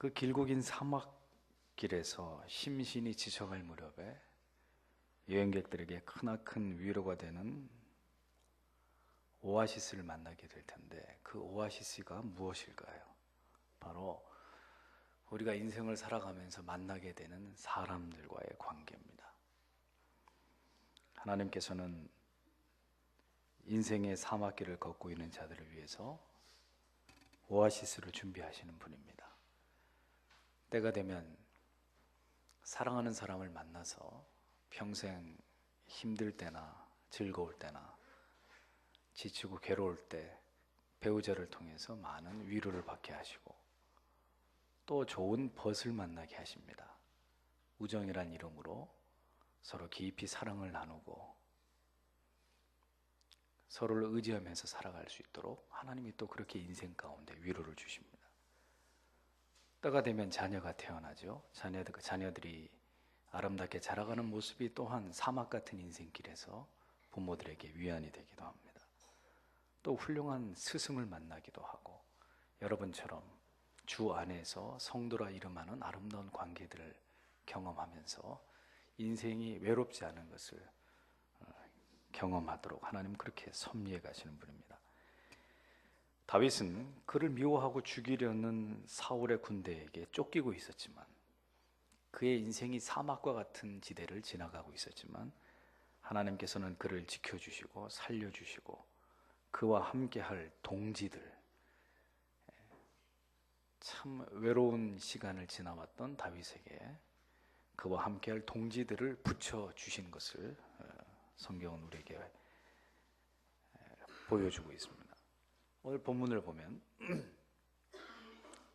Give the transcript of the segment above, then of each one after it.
그 길고 긴 사막길에서 심신이 지쳐갈 무렵에 여행객들에게 크나큰 위로가 되는 오아시스를 만나게 될 텐데, 그 오아시스가 무엇일까요? 바로 우리가 인생을 살아가면서 만나게 되는 사람들과의 관계입니다. 하나님께서는 인생의 사막길을 걷고 있는 자들을 위해서 오아시스를 준비하시는 분입니다. 때가 되면 사랑하는 사람을 만나서 평생 힘들 때나 즐거울 때나 지치고 괴로울 때 배우자를 통해서 많은 위로를 받게 하시고, 또 좋은 벗을 만나게 하십니다. 우정이란 이름으로 서로 깊이 사랑을 나누고 서로를 의지하면서 살아갈 수 있도록 하나님이 또 그렇게 인생 가운데 위로를 주십니다. 때가 되면 자녀가 태어나죠. 자녀들이 아름답게 자라가는 모습이 또한 사막 같은 인생길에서 부모들에게 위안이 되기도 합니다. 또 훌륭한 스승을 만나기도 하고, 여러분처럼 주 안에서 성도라 이름하는 아름다운 관계들을 경험하면서 인생이 외롭지 않은 것을 경험하도록 하나님 그렇게 섭리해 가시는 분입니다. 다윗은 그를 미워하고 죽이려는 사울의 군대에게 쫓기고 있었지만, 그의 인생이 사막과 같은 지대를 지나가고 있었지만, 하나님께서는 그를 지켜주시고 살려주시고 그와 함께할 동지들, 참 외로운 시간을 지나왔던 다윗에게 그와 함께할 동지들을 붙여주신 것을 성경은 우리에게 보여주고 있습니다. 오늘 본문을 보면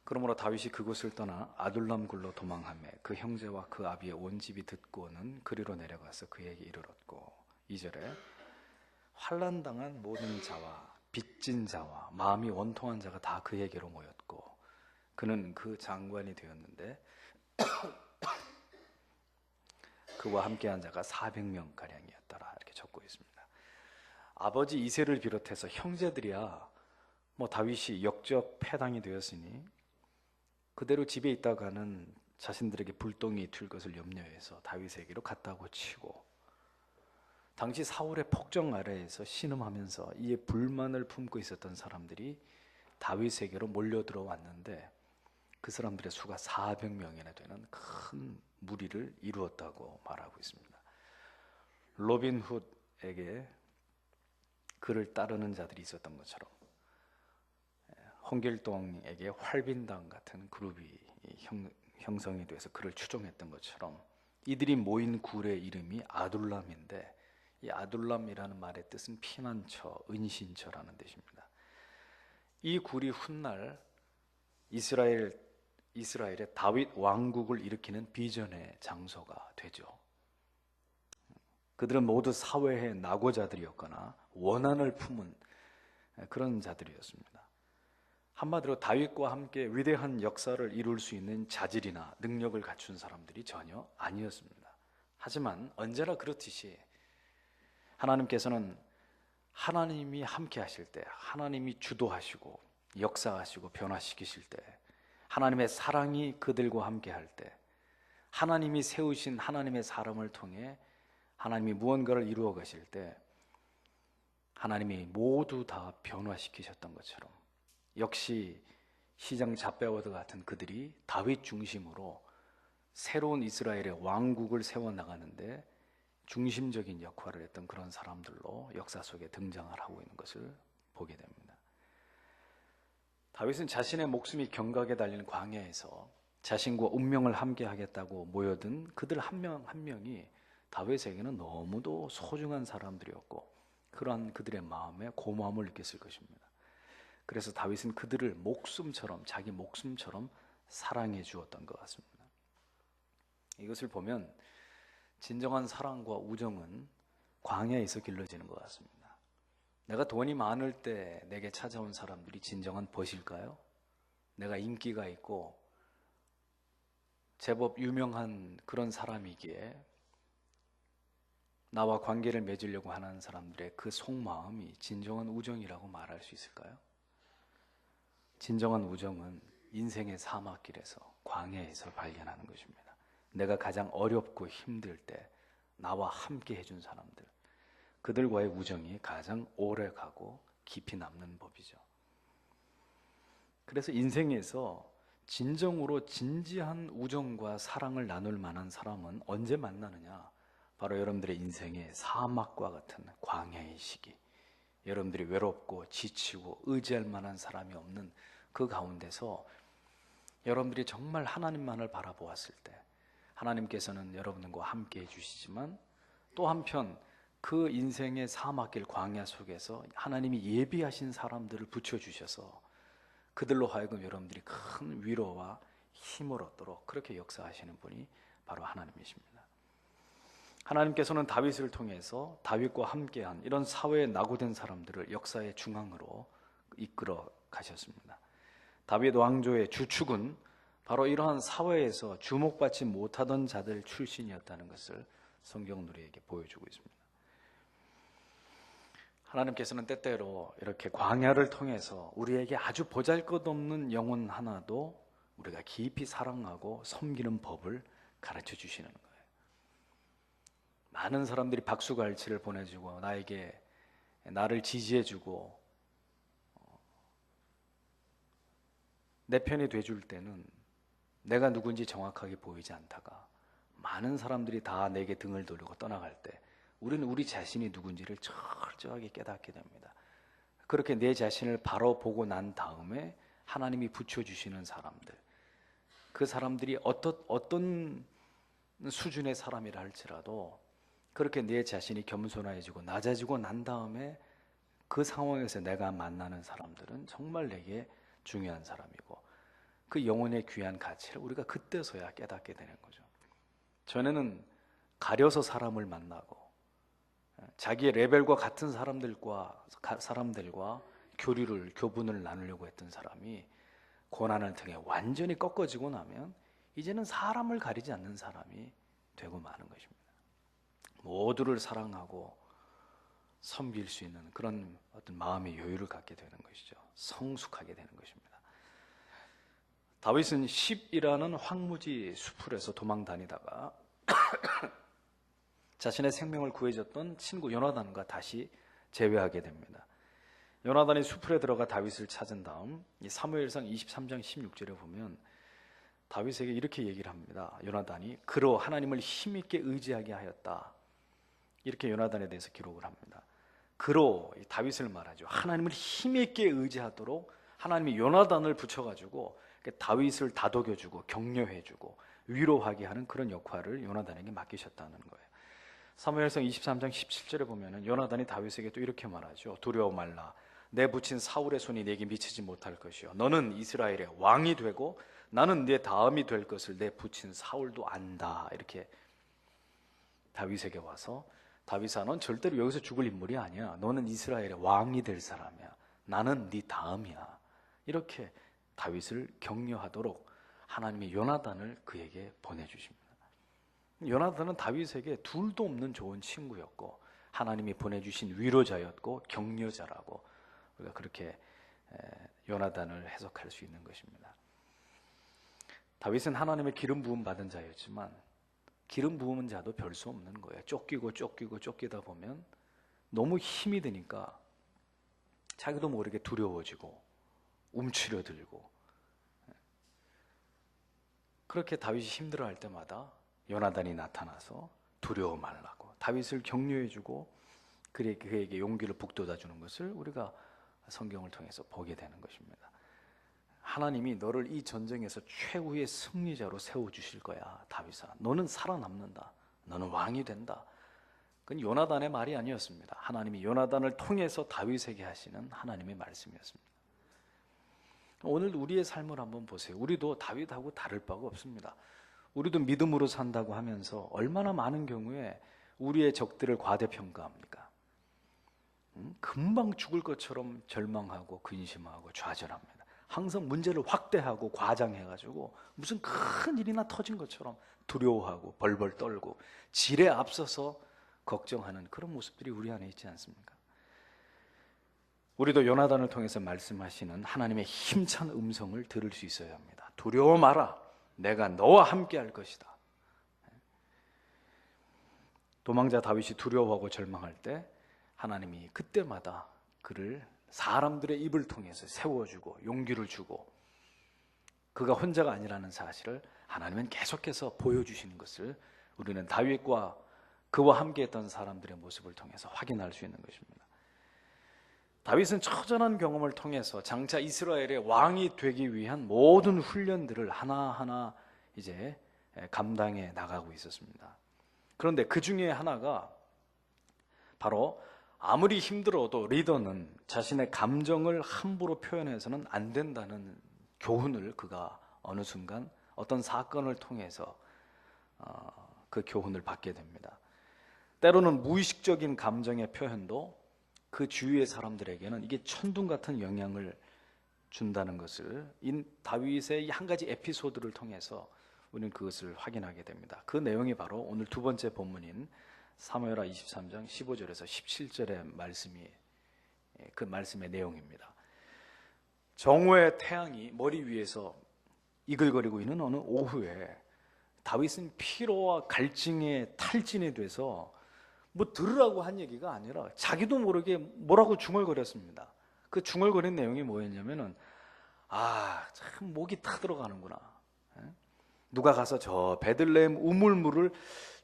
그러므로 다윗이 그곳을 떠나 아둘람 굴로 도망하며 그 형제와 그 아비의 온 집이 듣고는 그리로 내려가서 그에게 이르렀고, 2절에 환난당한 모든 자와 빚진 자와 마음이 원통한 자가 다 그에게로 모였고 그는 그 장관이 되었는데 그와 함께한 자가 400명가량이었더라. 이렇게 적고 있습니다. 아버지 이새를 비롯해서 형제들이야 다윗이 역적 패당이 되었으니 그대로 집에 있다가는 자신들에게 불똥이 튈 것을 염려해서 다윗에게로 갔다고 치고, 당시 사울의 폭정 아래에서 신음하면서 이에 불만을 품고 있었던 사람들이 다윗에게로 몰려들어왔는데 그 사람들의 수가 400명이나 되는 큰 무리를 이루었다고 말하고 있습니다. 로빈 훗에게 그를 따르는 자들이 있었던 것처럼 홍길동에게 활빈당 같은 그룹이 형성이 돼서 그를 추종했던 것처럼 이들이 모인 굴의 이름이 아둘람인데, 이 아둘람이라는 말의 뜻은 피난처, 은신처라는 뜻입니다. 이 굴이 훗날 이스라엘의 다윗 왕국을 일으키는 비전의 장소가 되죠. 그들은 모두 사회의 낙오자들이었거나 원한을 품은 그런 자들이었습니다. 한마디로 다윗과 함께 위대한 역사를 이룰 수 있는 자질이나 능력을 갖춘 사람들이 전혀 아니었습니다. 하지만 언제나 그렇듯이 하나님께서는 하나님이 함께 하실 때, 하나님이 주도하시고 역사하시고 변화시키실 때, 하나님의 사랑이 그들과 함께 할 때, 하나님이 세우신 하나님의 사람을 통해 하나님이 무언가를 이루어 가실 때 하나님이 모두 다 변화시키셨던 것처럼, 역시 시장 잡배워드 같은 그들이 다윗 중심으로 새로운 이스라엘의 왕국을 세워나가는데 중심적인 역할을 했던 그런 사람들로 역사 속에 등장을 하고 있는 것을 보게 됩니다. 다윗은 자신의 목숨이 경각에 달리는 광야에서 자신과 운명을 함께 하겠다고 모여든 그들 한 명 한 명이 다윗에게는 너무도 소중한 사람들이었고, 그러한 그들의 마음에 고마움을 느꼈을 것입니다. 그래서 다윗은 그들을 목숨처럼, 자기 목숨처럼 사랑해 주었던 것 같습니다. 이것을 보면 진정한 사랑과 우정은 광야에서 길러지는 것 같습니다. 내가 돈이 많을 때 내게 찾아온 사람들이 진정한 벗일까요? 내가 인기가 있고 제법 유명한 그런 사람이기에 나와 관계를 맺으려고 하는 사람들의 그 속마음이 진정한 우정이라고 말할 수 있을까요? 진정한 우정은 인생의 사막길에서, 광야에서 발견하는 것입니다. 내가 가장 어렵고 힘들 때 나와 함께 해준 사람들, 그들과의 우정이 가장 오래 가고 깊이 남는 법이죠. 그래서 인생에서 진정으로 진지한 우정과 사랑을 나눌 만한 사람은 언제 만나느냐? 바로 여러분들의 인생의 사막과 같은 광야의 시기, 여러분들이 외롭고 지치고 의지할 만한 사람이 없는 그 가운데서 여러분들이 정말 하나님만을 바라보았을 때 하나님께서는 여러분과 함께 해주시지만, 또 한편 그 인생의 사막길 광야 속에서 하나님이 예비하신 사람들을 붙여주셔서 그들로 하여금 여러분들이 큰 위로와 힘을 얻도록 그렇게 역사하시는 분이 바로 하나님이십니다. 하나님께서는 다윗을 통해서 다윗과 함께한 이런 사회에 낙오된 사람들을 역사의 중앙으로 이끌어 가셨습니다. 다윗 왕조의 주축은 바로 이러한 사회에서 주목받지 못하던 자들 출신이었다는 것을 성경은 우리에게 보여주고 있습니다. 하나님께서는 때때로 이렇게 광야를 통해서 우리에게 아주 보잘것없는 영혼 하나도 우리가 깊이 사랑하고 섬기는 법을 가르쳐 주시는 거예요. 많은 사람들이 박수갈채를 보내주고 나에게 나를 지지해주고 내 편이 돼줄 때는 내가 누군지 정확하게 보이지 않다가 많은 사람들이 다 내게 등을 돌리고 떠나갈 때 우리는 우리 자신이 누군지를 철저하게 깨닫게 됩니다. 그렇게 내 자신을 바로 보고 난 다음에 하나님이 붙여주시는 사람들, 그 사람들이 어떤 수준의 사람이라 할지라도 그렇게 내 자신이 겸손해지고 낮아지고 난 다음에 그 상황에서 내가 만나는 사람들은 정말 내게 중요한 사람이고 그 영혼의 귀한 가치를 우리가 그때서야 깨닫게 되는 거죠. 전에는 가려서 사람을 만나고 자기의 레벨과 같은 사람들과 교분을 나누려고 했던 사람이 고난을 통해 완전히 꺾어지고 나면 이제는 사람을 가리지 않는 사람이 되고 마는 것입니다. 모두를 사랑하고 섬길 수 있는 그런 어떤 마음의 여유를 갖게 되는 것이죠. 성숙하게 되는 것입니다. 다윗은 십이라는 황무지 수풀에서 도망 다니다가 자신의 생명을 구해줬던 친구 요나단과 다시 재회하게 됩니다. 요나단이 수풀에 들어가 다윗을 찾은 다음 사무엘상 23장 16절에 보면 다윗에게 이렇게 얘기를 합니다. 요나단이 그로 하나님을 힘있게 의지하게 하였다, 이렇게 요나단에 대해서 기록을 합니다. 그로, 다윗을 말하죠. 하나님을 힘있게 의지하도록 하나님이 요나단을 붙여가지고 다윗을 다독여주고 격려해주고 위로하게 하는 그런 역할을 요나단에게 맡기셨다는 거예요. 사무엘상 23장 17절에 보면 요나단이 다윗에게 또 이렇게 말하죠. 두려워 말라. 내 붙인 사울의 손이 내게 미치지 못할 것이요 너는 이스라엘의 왕이 되고 나는 내 다음이 될 것을 내 붙인 사울도 안다. 이렇게 다윗에게 와서, 다윗아, 넌 절대로 여기서 죽을 인물이 아니야. 너는 이스라엘의 왕이 될 사람이야. 나는 네 다음이야. 이렇게 다윗을 격려하도록 하나님이 요나단을 그에게 보내주십니다. 요나단은 다윗에게 둘도 없는 좋은 친구였고 하나님이 보내주신 위로자였고 격려자라고 우리가 그렇게 요나단을 해석할 수 있는 것입니다. 다윗은 하나님의 기름 부음 받은 자였지만 기름 부은 자도 별 수 없는 거예요. 쫓기다 보면 너무 힘이 드니까 자기도 모르게 두려워지고 움츠려들고, 그렇게 다윗이 힘들어할 때마다 요나단이 나타나서 두려워 말라고 다윗을 격려해주고 그에게 용기를 북돋아주는 것을 우리가 성경을 통해서 보게 되는 것입니다. 하나님이 너를 이 전쟁에서 최후의 승리자로 세워주실 거야. 다윗아, 너는 살아남는다. 너는 왕이 된다. 그건 요나단의 말이 아니었습니다. 하나님이 요나단을 통해서 다윗에게 하시는 하나님의 말씀이었습니다. 오늘 우리의 삶을 한번 보세요. 우리도 다윗하고 다를 바가 없습니다. 우리도 믿음으로 산다고 하면서 얼마나 많은 경우에 우리의 적들을 과대평가합니까? 금방 죽을 것처럼 절망하고 근심하고 좌절합니다. 항상 문제를 확대하고 과장해가지고 무슨 큰 일이나 터진 것처럼 두려워하고 벌벌 떨고 질에 앞서서 걱정하는 그런 모습들이 우리 안에 있지 않습니까? 우리도 요나단을 통해서 말씀하시는 하나님의 힘찬 음성을 들을 수 있어야 합니다. 두려워 마라. 내가 너와 함께 할 것이다. 도망자 다윗이 두려워하고 절망할 때 하나님이 그때마다 그를 사람들의 입을 통해서 세워주고 용기를 주고 그가 혼자가 아니라는 사실을 하나님은 계속해서 보여주시는 것을 우리는 다윗과 그와 함께했던 사람들의 모습을 통해서 확인할 수 있는 것입니다. 다윗은 처절한 경험을 통해서 장차 이스라엘의 왕이 되기 위한 모든 훈련들을 하나하나 이제 감당해 나가고 있었습니다. 그런데 그 중에 하나가 바로 아무리 힘들어도 리더는 자신의 감정을 함부로 표현해서는 안 된다는 교훈을 그가 어느 순간 어떤 사건을 통해서 그 교훈을 받게 됩니다. 때로는 무의식적인 감정의 표현도 그 주위의 사람들에게는 이게 천둥 같은 영향을 준다는 것을 이 다윗의 한 가지 에피소드를 통해서 우리는 그것을 확인하게 됩니다. 그 내용이 바로 오늘 두 번째 본문인 사무엘하 23장 15절에서 17절의 말씀이 그 말씀의 내용입니다. 정오의 태양이 머리 위에서 이글거리고 있는 어느 오후에 다윗은 피로와 갈증에 탈진이 돼서 뭐 들으라고 한 얘기가 아니라 자기도 모르게 뭐라고 중얼거렸습니다. 그 중얼거린 내용이 뭐였냐면은 참 목이 타들어가는구나. 누가 가서 저 베들레헴 우물물을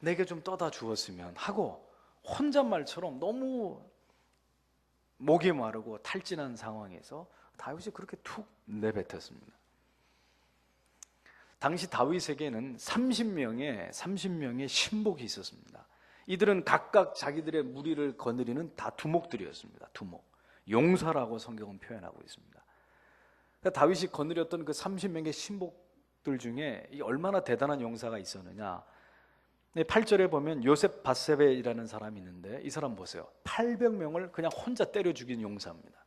내게 좀 떠다 주었으면 하고 혼잣말처럼 너무 목이 마르고 탈진한 상황에서 다윗이 그렇게 툭 내뱉었습니다. 당시 다윗에게는 30명의 신복이 있었습니다. 이들은 각각 자기들의 무리를 거느리는 다 두목들이었습니다. 두목. 용사라고 성경은 표현하고 있습니다. 그러니까 다윗이 거느렸던 그 30명의 신복들 중에 얼마나 대단한 용사가 있었느냐. 8절에 보면 요셉 바세베이라는 사람이 있는데 이 사람 보세요. 800명을 그냥 혼자 때려 죽인 용사입니다.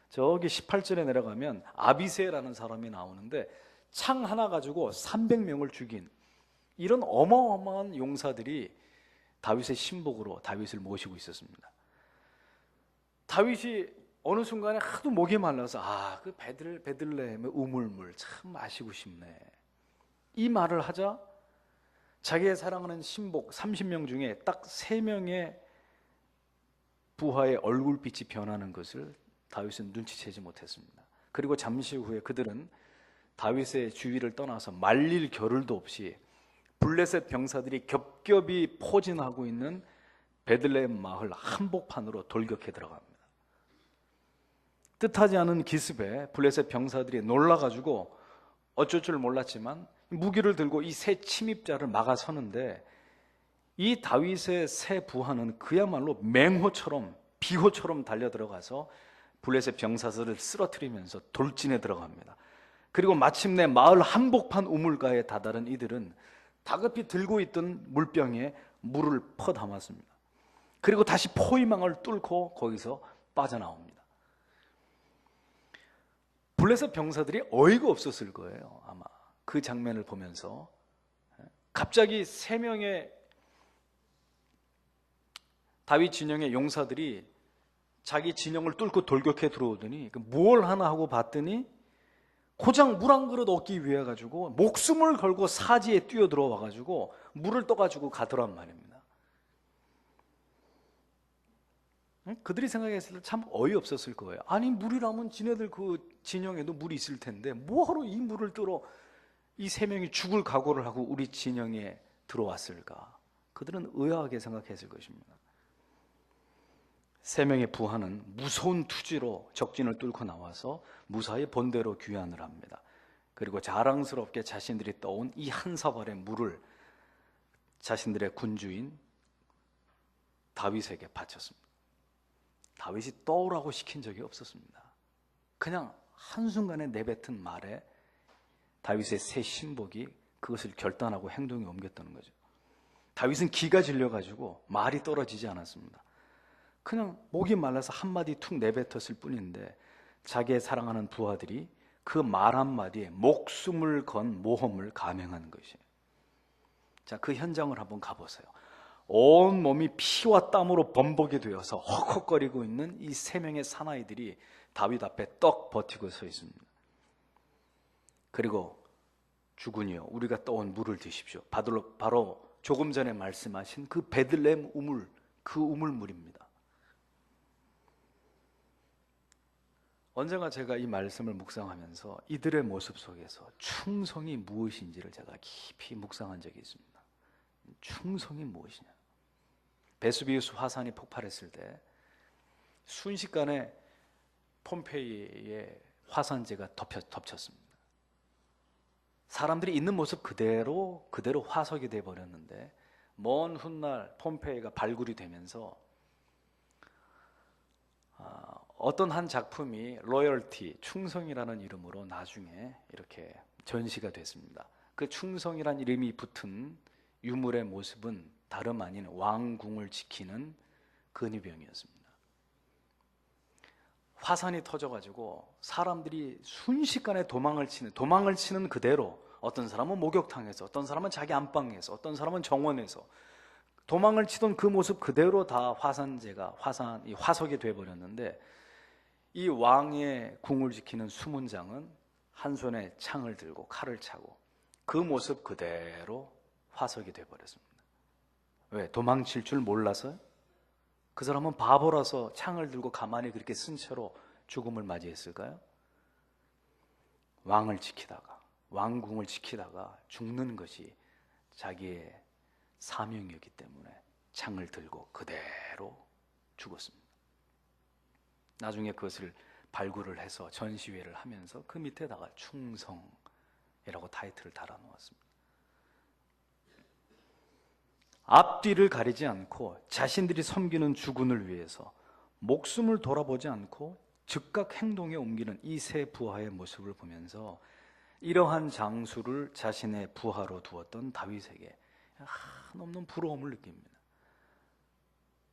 저기 18절에 내려가면 아비세라는 사람이 나오는데 창 하나 가지고 300명을 죽인 이런 어마어마한 용사들이 다윗의 신복으로 다윗을 모시고 있었습니다. 다윗이 어느 순간에 하도 목이 말라서 그 베들레헴의 우물물 참 마시고 싶네. 이 말을 하자 자기의 사랑하는 신복 30명 중에 딱 3명의 부하의 얼굴빛이 변하는 것을 다윗은 눈치채지 못했습니다. 그리고 잠시 후에 그들은 다윗의 주위를 떠나서 말릴 겨를도 없이 블레셋 병사들이 겹겹이 포진하고 있는 베들레헴 마을 한복판으로 돌격해 들어갑니다. 뜻하지 않은 기습에 블레셋 병사들이 놀라가지고 어쩔 줄 몰랐지만 무기를 들고 이 새 침입자를 막아서는데 이 다윗의 새 부하는 그야말로 맹호처럼 비호처럼 달려들어가서 블레셋 병사들을 쓰러뜨리면서 돌진해 들어갑니다. 그리고 마침내 마을 한복판 우물가에 다다른 이들은 다급히 들고 있던 물병에 물을 퍼 담았습니다. 그리고 다시 포위망을 뚫고 거기서 빠져나옵니다. 블레셋 병사들이 어이가 없었을 거예요. 아마 그 장면을 보면서 갑자기 3명의 다윗 진영의 용사들이 자기 진영을 뚫고 돌격해 들어오더니 뭘 하나 하고 봤더니 고작 물 한 그릇 얻기 위해 가지고 목숨을 걸고 사지에 뛰어들어와 가지고 물을 떠가지고 가더란 말입니다. 그들이 생각했을 때 참 어이없었을 거예요. 아니 물이라면 지네들 그 진영에도 물이 있을 텐데 뭐하러 이 물을 뜨러 이 3명이 죽을 각오를 하고 우리 진영에 들어왔을까? 그들은 의아하게 생각했을 것입니다. 3명의 부하는 무서운 투지로 적진을 뚫고 나와서 무사히 본대로 귀환을 합니다. 그리고 자랑스럽게 자신들이 떠온 이 한 사발의 물을 자신들의 군주인 다윗에게 바쳤습니다. 다윗이 떠오라고 시킨 적이 없었습니다. 그냥 한순간에 내뱉은 말에 다윗의 새 신복이 그것을 결단하고 행동에 옮겼다는 거죠. 다윗은 기가 질려가지고 말이 떨어지지 않았습니다. 그냥 목이 말라서 한마디 툭 내뱉었을 뿐인데 자기의 사랑하는 부하들이 그 말 한마디에 목숨을 건 모험을 감행하는 것이에요. 자, 그 현장을 한번 가보세요. 온 몸이 피와 땀으로 범벅이 되어서 헉헉거리고 있는 이 3명의 사나이들이 다윗 앞에 떡 버티고 서 있습니다. 그리고 주군이여 우리가 떠온 물을 드십시오. 바로 조금 전에 말씀하신 그 베들레헴 우물, 그 우물물입니다. 언젠가 제가 이 말씀을 묵상하면서 이들의 모습 속에서 충성이 무엇인지를 제가 깊이 묵상한 적이 있습니다. 충성이 무엇이냐. 베수비우스 화산이 폭발했을 때 순식간에 폼페이의 화산재가 덮쳤습니다. 사람들이 있는 모습 그대로 화석이 되어버렸는데 먼 훗날 폼페이가 발굴이 되면서 어떤 한 작품이 로열티, 충성이라는 이름으로 나중에 이렇게 전시가 됐습니다. 그 충성이란 이름이 붙은 유물의 모습은 다름 아닌 왕궁을 지키는 근위병이었습니다. 화산이 터져가지고 사람들이 순식간에 도망을 치는 그대로 어떤 사람은 목욕탕에서, 어떤 사람은 자기 안방에서, 어떤 사람은 정원에서 도망을 치던 그 모습 그대로 다 화석이 되어버렸는데 이 왕의 궁을 지키는 수문장은 한 손에 창을 들고 칼을 차고 그 모습 그대로 화석이 되어버렸습니다. 왜? 도망칠 줄 몰라서요? 그 사람은 바보라서 창을 들고 가만히 그렇게 쓴 채로 죽음을 맞이했을까요? 왕궁을 지키다가 죽는 것이 자기의 사명이었기 때문에 창을 들고 그대로 죽었습니다. 나중에 그것을 발굴을 해서 전시회를 하면서 그 밑에다가 충성이라고 타이틀을 달아놓았습니다. 앞뒤를 가리지 않고 자신들이 섬기는 주군을 위해서 목숨을 돌아보지 않고 즉각 행동에 옮기는 이 세 부하의 모습을 보면서 이러한 장수를 자신의 부하로 두었던 다윗에게 한없는 부러움을 느낍니다.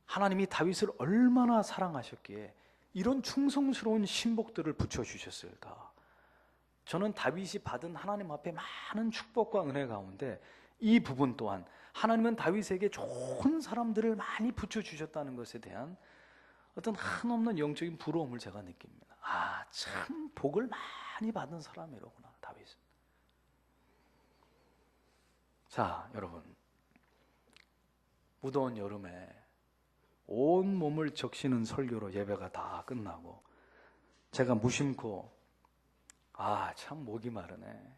하나님이 다윗을 얼마나 사랑하셨기에 이런 충성스러운 신복들을 붙여주셨을까? 저는 다윗이 받은 하나님 앞에 많은 축복과 은혜 가운데 이 부분 또한 하나님은 다윗에게 좋은 사람들을 많이 붙여주셨다는 것에 대한 어떤 한없는 영적인 부러움을 제가 느낍니다. 참 복을 많이 받은 사람이로구나, 다윗은. 자, 여러분, 무더운 여름에 온 몸을 적시는 설교로 예배가 다 끝나고 제가 무심코 참 목이 마르네,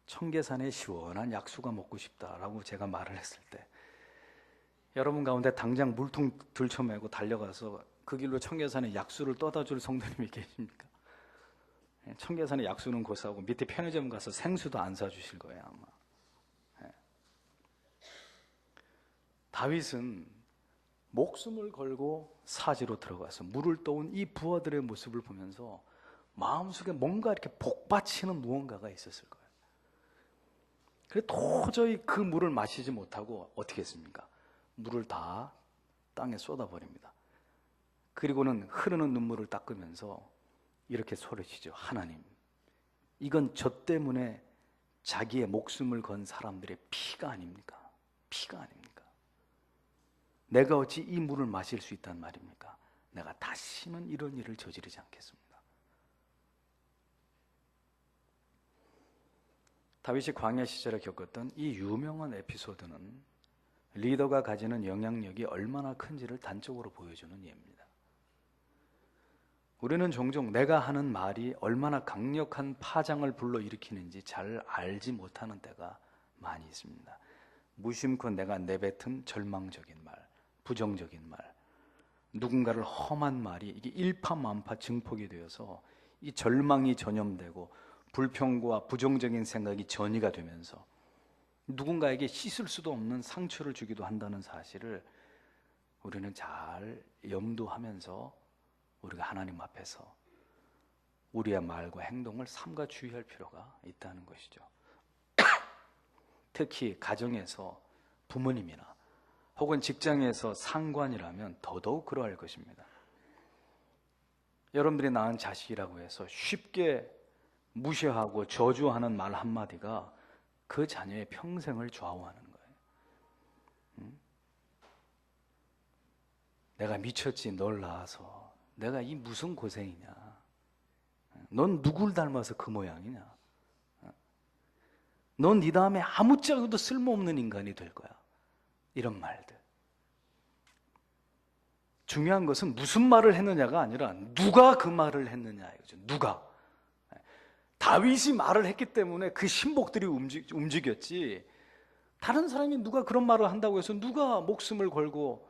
청계산의 시원한 약수가 먹고 싶다라고 제가 말을 했을 때 여러분 가운데 당장 물통 들쳐매고 달려가서 그 길로 청계산의 약수를 떠다 줄 성도님이 계십니까? 청계산의 약수는 고사하고 밑에 편의점 가서 생수도 안 사주실 거예요, 아마. 다윗은 목숨을 걸고 사지로 들어가서 물을 떠온 이 부하들의 모습을 보면서 마음속에 뭔가 이렇게 복받치는 무언가가 있었을 거예요. 그래 도저히 그 물을 마시지 못하고 어떻게 했습니까? 물을 다 땅에 쏟아버립니다. 그리고는 흐르는 눈물을 닦으면서 이렇게 소리치죠. 하나님, 이건 저 때문에 자기의 목숨을 건 사람들의 피가 아닙니까? 피가 아닙니까? 내가 어찌 이 물을 마실 수 있단 말입니까? 내가 다시는 이런 일을 저지르지 않겠습니다. 다윗이 광야 시절에 겪었던 이 유명한 에피소드는 리더가 가지는 영향력이 얼마나 큰지를 단적으로 보여주는 예입니다. 우리는 종종 내가 하는 말이 얼마나 강력한 파장을 불러일으키는지 잘 알지 못하는 때가 많이 있습니다. 무심코 내가 내뱉은 절망적인 말, 부정적인 말, 누군가를 험한 말이 이게 일파만파 증폭이 되어서 이 절망이 전염되고 불평과 부정적인 생각이 전이가 되면서 누군가에게 씻을 수도 없는 상처를 주기도 한다는 사실을 우리는 잘 염두하면서 우리가 하나님 앞에서 우리의 말과 행동을 삼가 주의할 필요가 있다는 것이죠. 특히 가정에서 부모님이나 혹은 직장에서 상관이라면 더더욱 그러할 것입니다. 여러분들이 낳은 자식이라고 해서 쉽게 무시하고 저주하는 말 한마디가 그 자녀의 평생을 좌우하는 거예요. 내가 미쳤지 널 낳아서 내가 이 무슨 고생이냐? 넌 누굴 닮아서 그 모양이냐? 넌 네 다음에 아무짝에도 쓸모없는 인간이 될 거야. 이런 말들. 중요한 것은 무슨 말을 했느냐가 아니라 누가 그 말을 했느냐 이거죠. 누가. 다윗이 말을 했기 때문에 그 신복들이 움직였지, 다른 사람이 누가 그런 말을 한다고 해서 누가 목숨을 걸고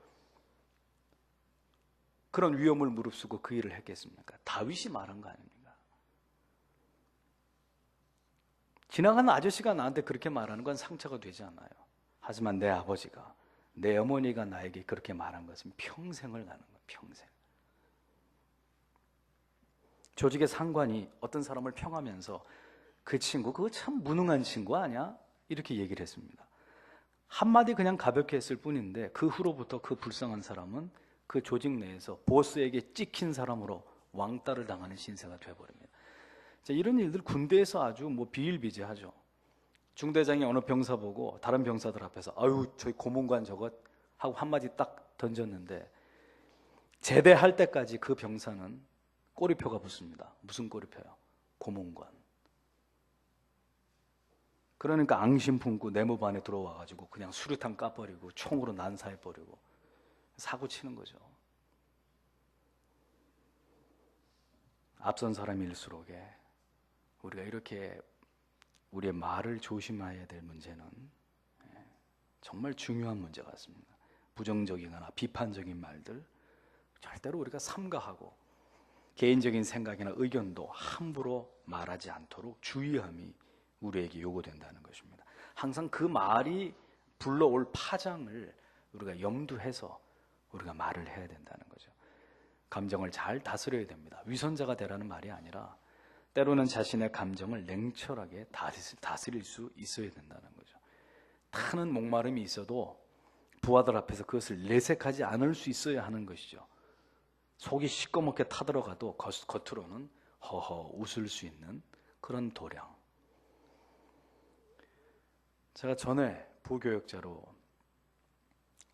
그런 위험을 무릅쓰고 그 일을 했겠습니까? 다윗이 말한 거 아닙니까? 지나가는 아저씨가 나한테 그렇게 말하는 건 상처가 되지 않아요. 하지만 내 아버지가, 내 어머니가 나에게 그렇게 말한 것은 평생을 가는 거예요. 평생. 조직의 상관이 어떤 사람을 평하면서 그 친구 그거 참 무능한 친구 아니야? 이렇게 얘기를 했습니다. 한마디 그냥 가볍게 했을 뿐인데 그 후로부터 그 불쌍한 사람은 그 조직 내에서 보스에게 찍힌 사람으로 왕따를 당하는 신세가 되어버립니다. 자, 이런 일들 군대에서 아주 비일비재하죠. 중대장이 어느 병사 보고 다른 병사들 앞에서 아유 저희 고문관 저것 하고 한마디 딱 던졌는데 제대할 때까지 그 병사는 꼬리표가 붙습니다. 무슨 꼬리표요? 고문관. 그러니까 앙심 품고 내무반에 들어와가지고 그냥 수류탄 까버리고 총으로 난사해버리고 사고 치는 거죠. 앞선 사람일수록에 우리가 이렇게 우리의 말을 조심해야 될 문제는 정말 중요한 문제 같습니다. 부정적이거나 비판적인 말들 절대로 우리가 삼가하고 개인적인 생각이나 의견도 함부로 말하지 않도록 주의함이 우리에게 요구된다는 것입니다. 항상 그 말이 불러올 파장을 우리가 염두해서 우리가 말을 해야 된다는 거죠. 감정을 잘 다스려야 됩니다. 위선자가 되라는 말이 아니라 때로는 자신의 감정을 냉철하게 다스릴 수 있어야 된다는 거죠. 타는 목마름이 있어도 부하들 앞에서 그것을 내색하지 않을 수 있어야 하는 것이죠. 속이 시꺼멓게 타들어가도 겉으로는 허허 웃을 수 있는 그런 도량. 제가 전에 부교역자로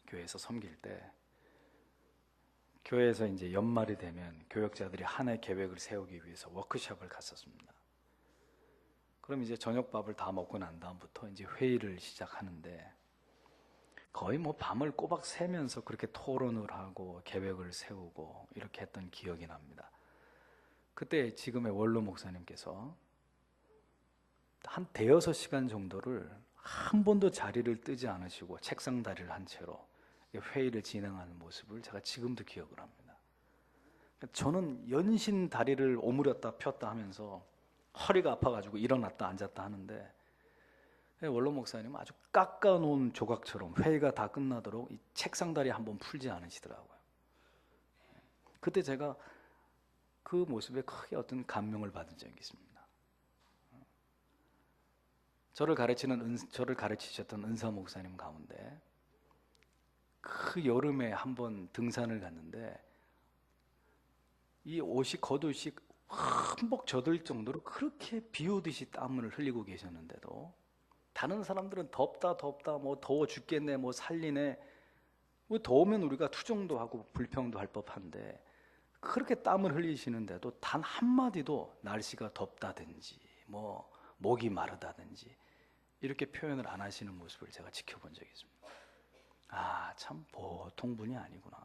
교회에서 섬길 때 교회에서 이제 연말이 되면 교역자들이 한 해 계획을 세우기 위해서 워크숍을 갔었습니다. 그럼 이제 저녁밥을 다 먹고 난 다음부터 이제 회의를 시작하는데 거의 밤을 꼬박 새면서 그렇게 토론을 하고 계획을 세우고 이렇게 했던 기억이 납니다. 그때 지금의 원로 목사님께서 한 대여섯 시간 정도를 한 번도 자리를 뜨지 않으시고 책상 다리를 한 채로 회의를 진행하는 모습을 제가 지금도 기억을 합니다. 저는 연신 다리를 오므렸다 폈다 하면서 허리가 아파가지고 일어났다 앉았다 하는데 원로 목사님은 아주 깎아놓은 조각처럼 회의가 다 끝나도록 이 책상 다리 한번 풀지 않으시더라고요. 그때 제가 그 모습에 크게 어떤 감명을 받은 적이 있습니다. 저를 가르치셨던 은사 목사님 가운데 그 여름에 한번 등산을 갔는데 이 겉옷이 흠뻑 젖을 정도로 그렇게 비 오듯이 땀을 흘리고 계셨는데도 다른 사람들은 덥다 더워 죽겠네 살리네 더우면 우리가 투정도 하고 불평도 할 법한데 그렇게 땀을 흘리시는데도 단 한마디도 날씨가 덥다든지 목이 마르다든지 이렇게 표현을 안 하시는 모습을 제가 지켜본 적이 있습니다. 아, 참 보통 분이 아니구나.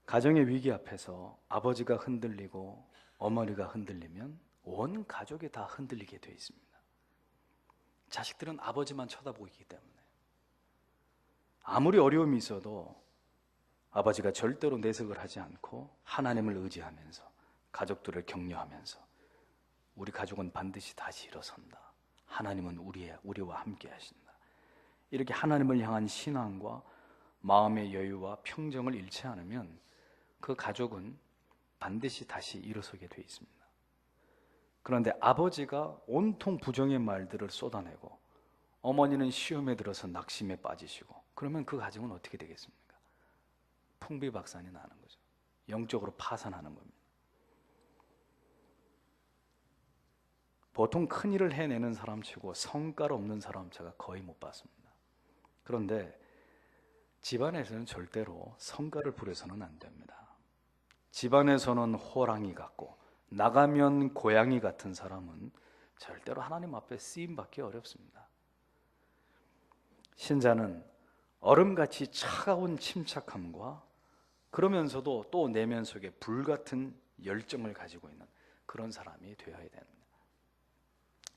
가정의 위기 앞에서 아버지가 흔들리고 어머니가 흔들리면 온 가족이 다 흔들리게 되어 있습니다. 자식들은 아버지만 쳐다보고 있기 때문에 아무리 어려움이 있어도 아버지가 절대로 내색을 하지 않고 하나님을 의지하면서 가족들을 격려하면서 우리 가족은 반드시 다시 일어선다. 하나님은 우리와 함께 하신다. 이렇게 하나님을 향한 신앙과 마음의 여유와 평정을 잃지 않으면 그 가족은 반드시 다시 일어서게 되어 있습니다. 그런데 아버지가 온통 부정의 말들을 쏟아내고 어머니는 시험에 들어서 낙심에 빠지시고 그러면 그 가정은 어떻게 되겠습니까? 풍비박산이 나는 거죠. 영적으로 파산하는 겁니다. 보통 큰일을 해내는 사람치고 성과를 없는 사람 제가 거의 못 봤습니다. 그런데 집안에서는 절대로 성가를 부려서는 안 됩니다. 집안에서는 호랑이 같고 나가면 고양이 같은 사람은 절대로 하나님 앞에 쓰임받기 어렵습니다. 신자는 얼음같이 차가운 침착함과 그러면서도 또 내면 속에 불같은 열정을 가지고 있는 그런 사람이 되어야 됩니다.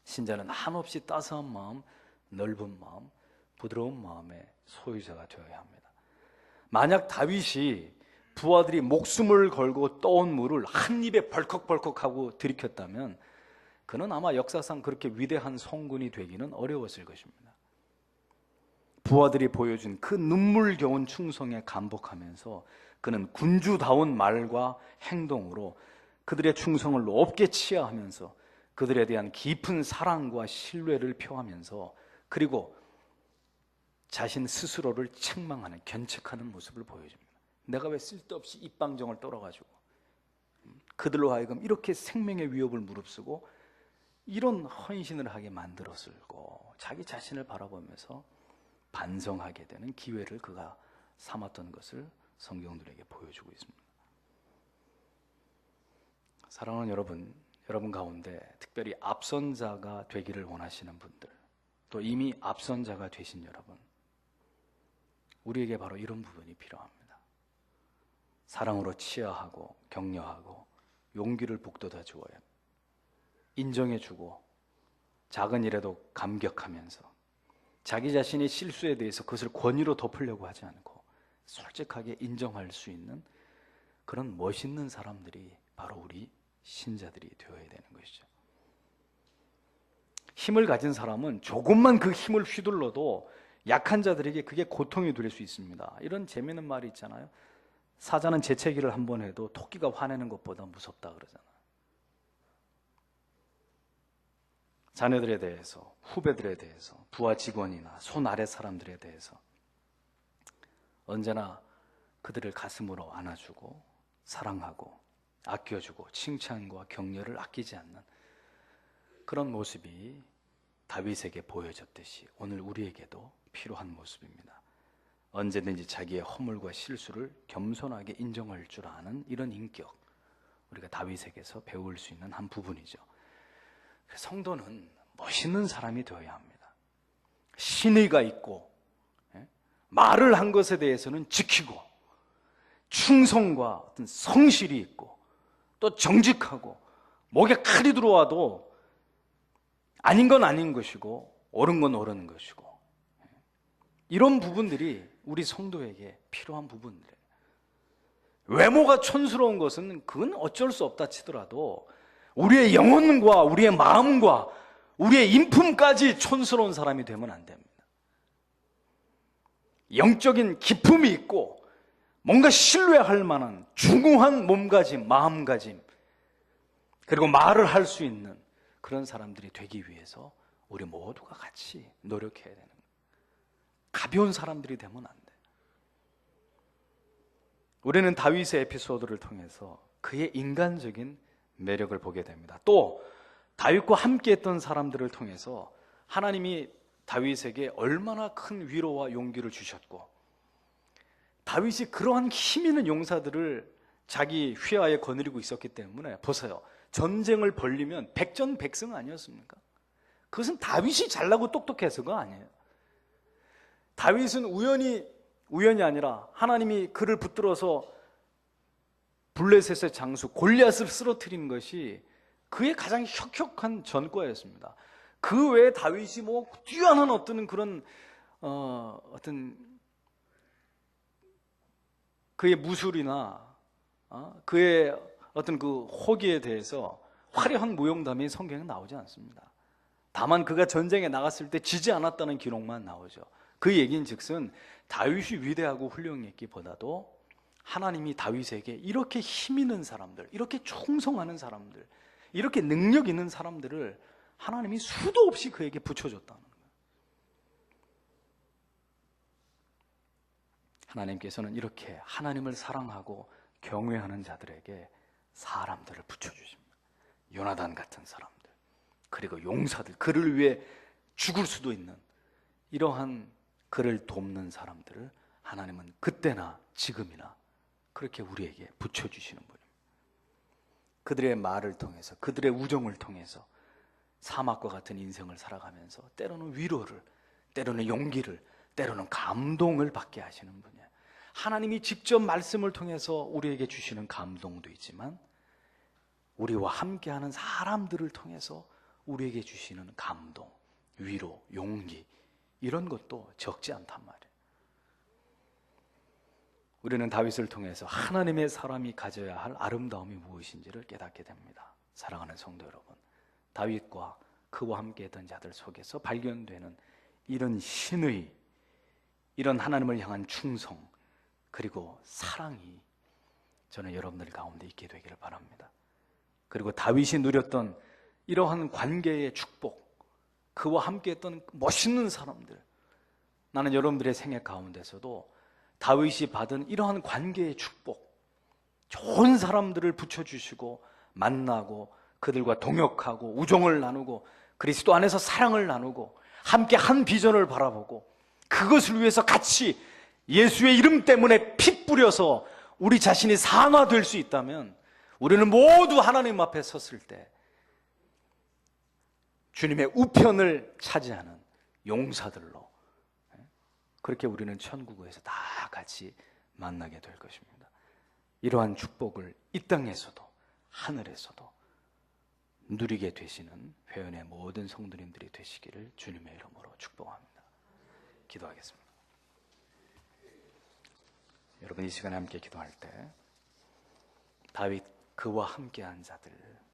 신자는 한없이 따스한 마음, 넓은 마음, 부드러운 마음의 소유자가 되어야 합니다. 만약 다윗이 부하들이 목숨을 걸고 떠온 물을 한 입에 벌컥벌컥하고 들이켰다면 그는 아마 역사상 그렇게 위대한 성군이 되기는 어려웠을 것입니다. 부하들이 보여준 그 눈물겨운 충성에 감복하면서 그는 군주다운 말과 행동으로 그들의 충성을 높게 치하하면서 그들에 대한 깊은 사랑과 신뢰를 표하면서 그리고 자신 스스로를 책망하는, 견책하는 모습을 보여줍니다. 내가 왜 쓸데없이 입방정을 떨어가지고 그들로 하여금 이렇게 생명의 위협을 무릅쓰고 이런 헌신을 하게 만들었을고, 자기 자신을 바라보면서 반성하게 되는 기회를 그가 삼았던 것을 성경들에게 보여주고 있습니다. 사랑하는 여러분 가운데 특별히 앞선 자가 되기를 원하시는 분들, 또 이미 앞선 자가 되신 여러분, 우리에게 바로 이런 부분이 필요합니다. 사랑으로 치하하고 격려하고 용기를 북돋아 주어야, 인정해주고 작은 일에도 감격하면서 자기 자신의 실수에 대해서 그것을 권위로 덮으려고 하지 않고 솔직하게 인정할 수 있는 그런 멋있는 사람들이 바로 우리 신자들이 되어야 되는 것이죠. 힘을 가진 사람은 조금만 그 힘을 휘둘러도 약한 자들에게 그게 고통이 될 수 있습니다. 이런 재미있는 말이 있잖아요. 사자는 재채기를 한 번 해도 토끼가 화내는 것보다 무섭다 그러잖아요. 자녀들에 대해서, 후배들에 대해서, 부하 직원이나 손 아래 사람들에 대해서 언제나 그들을 가슴으로 안아주고 사랑하고 아껴주고 칭찬과 격려를 아끼지 않는 그런 모습이 다윗에게 보여졌듯이 오늘 우리에게도 필요한 모습입니다. 언제든지 자기의 허물과 실수를 겸손하게 인정할 줄 아는 이런 인격, 우리가 다윗에게서 배울 수 있는 한 부분이죠. 성도는 멋있는 사람이 되어야 합니다. 신의가 있고 말을 한 것에 대해서는 지키고 충성과 어떤 성실이 있고 또 정직하고 목에 칼이 들어와도 아닌 건 아닌 것이고 옳은 건 옳은 것이고, 이런 부분들이 우리 성도에게 필요한 부분들이에요. 외모가 촌스러운 것은 그건 어쩔 수 없다 치더라도 우리의 영혼과 우리의 마음과 우리의 인품까지 촌스러운 사람이 되면 안 됩니다. 영적인 기품이 있고 뭔가 신뢰할 만한 중후한 몸가짐, 마음가짐, 그리고 말을 할 수 있는 그런 사람들이 되기 위해서 우리 모두가 같이 노력해야 되는 거예요. 가벼운 사람들이 되면 안 돼요. 우리는 다윗의 에피소드를 통해서 그의 인간적인 매력을 보게 됩니다. 또 다윗과 함께했던 사람들을 통해서 하나님이 다윗에게 얼마나 큰 위로와 용기를 주셨고, 다윗이 그러한 힘 있는 용사들을 자기 휘하에 거느리고 있었기 때문에 보세요. 전쟁을 벌리면 백전백승 아니었습니까? 그것은 다윗이 잘나고 똑똑해서가 아니에요. 다윗은 우연이 아니라 하나님이 그를 붙들어서 블레셋의 장수 골리앗을 쓰러뜨린 것이 그의 가장 혁혁한 전과였습니다. 그 외에 다윗이 뭐 뛰어난 어떤 그런 어떤 그의 무술이나 그의 어떤 그 호기에 대해서 화려한 무용담이 성경에 나오지 않습니다. 다만 그가 전쟁에 나갔을 때 지지 않았다는 기록만 나오죠. 그 얘기인즉슨 다윗이 위대하고 훌륭했기보다도 하나님이 다윗에게 이렇게 힘 있는 사람들, 이렇게 충성하는 사람들, 이렇게 능력 있는 사람들을 하나님이 수도 없이 그에게 붙여줬다는 거예요. 하나님께서는 이렇게 하나님을 사랑하고 경외하는 자들에게 사람들을 붙여주십니다. 요나단 같은 사람들, 그리고 용사들, 그를 위해 죽을 수도 있는 이러한 그를 돕는 사람들을 하나님은 그때나 지금이나 그렇게 우리에게 붙여주시는 분입니다. 그들의 말을 통해서, 그들의 우정을 통해서 사막과 같은 인생을 살아가면서 때로는 위로를, 때로는 용기를, 때로는 감동을 받게 하시는 분이에요. 하나님이 직접 말씀을 통해서 우리에게 주시는 감동도 있지만 우리와 함께하는 사람들을 통해서 우리에게 주시는 감동, 위로, 용기, 이런 것도 적지 않단 말이에요. 우리는 다윗을 통해서 하나님의 사람이 가져야 할 아름다움이 무엇인지를 깨닫게 됩니다. 사랑하는 성도 여러분, 다윗과 그와 함께했던 자들 속에서 발견되는 이런 신의, 이런 하나님을 향한 충성, 그리고 사랑이 저는 여러분들 가운데 있게 되기를 바랍니다. 그리고 다윗이 누렸던 이러한 관계의 축복, 그와 함께했던 멋있는 사람들, 나는 여러분들의 생애 가운데서도 다윗이 받은 이러한 관계의 축복, 좋은 사람들을 붙여주시고 만나고 그들과 동역하고 우정을 나누고 그리스도 안에서 사랑을 나누고 함께 한 비전을 바라보고 그것을 위해서 같이 예수의 이름 때문에 피 뿌려서 우리 자신이 상화될 수 있다면 우리는 모두 하나님 앞에 섰을 때 주님의 우편을 차지하는 용사들로 그렇게 우리는 천국에서 다 같이 만나게 될 것입니다. 이러한 축복을 이 땅에서도 하늘에서도 누리게 되시는 회원의 모든 성도님들이 되시기를 주님의 이름으로 축복합니다. 기도하겠습니다. 여러분, 이 시간에 함께 기도할 때 다윗 그와 함께한 자들,